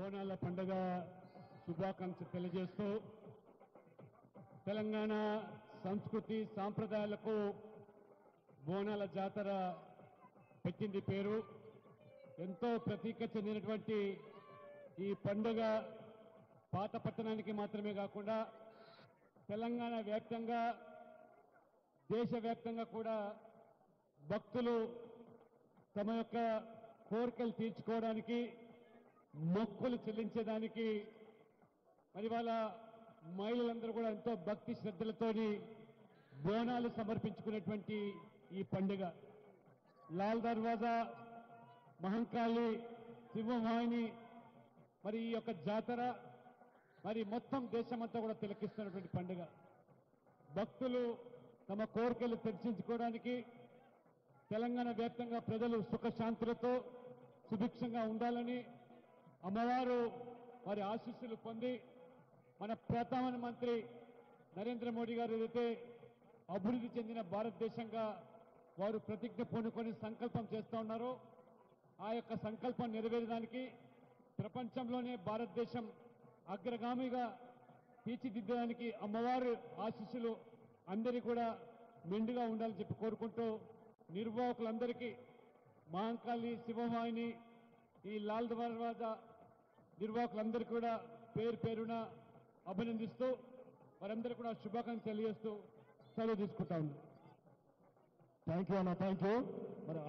బోనాల పండుగ శుభాకాంక్షలు తెలియజేస్తూ తెలంగాణ సంస్కృతి సాంప్రదాయాలకు బోనాల జాతర పెట్టింది పేరు. ఎంతో ప్రతీక చెందినటువంటి ఈ పండుగ పాత పట్టణానికి మాత్రమే కాకుండా తెలంగాణ వ్యాప్తంగా దేశవ్యాప్తంగా కూడా భక్తులు తమ యొక్క కోరికలు తీర్చుకోవడానికి మొక్కులు చెల్లించేదానికి మరి వాళ్ళ మహిళలందరూ కూడా ఎంతో భక్తి శ్రద్ధలతోని బోనాలు సమర్పించుకునేటువంటి ఈ పండుగ లాల్ దర్వాజా మహంకాళి సింహవాహిని మరి ఈ యొక్క జాతర మరి మొత్తం దేశమంతా కూడా తిలకిస్తున్నటువంటి పండుగ. భక్తులు తమ కోరికలు తీర్చుకోవడానికి తెలంగాణ వ్యాప్తంగా ప్రజలు సుఖశాంతులతో సుభిక్షంగా ఉండాలని అమ్మవారు వారి ఆశీస్సులు పొంది మన ప్రధానమంత్రి నరేంద్ర మోడీ గారు ఏదైతే అభివృద్ధి చెందిన భారతదేశంగా వారు ప్రతిజ్ఞ పూనుకొని సంకల్పం చేస్తూ ఉన్నారో ఆ యొక్క సంకల్పం నెరవేరడానికి ప్రపంచంలోనే భారతదేశం అగ్రగామిగా తీర్చిదిద్దడానికి అమ్మవారు ఆశీస్సులు అందరికీ కూడా మెండుగా ఉండాలని చెప్పి కోరుకుంటూ నిర్వాహకులందరికీ మహంకాళి శివవాహిని ఈ లాల్ దర్వాజా నిర్వాహకులందరికీ కూడా పేరు పేరున అభినందిస్తూ వారందరూ కూడా శుభాకాంక్షలు తెలియజేస్తూ సెలవు తీసుకుంటా ఉన్నాను. థ్యాంక్ యూ అన్న, థ్యాంక్ యూ. మరి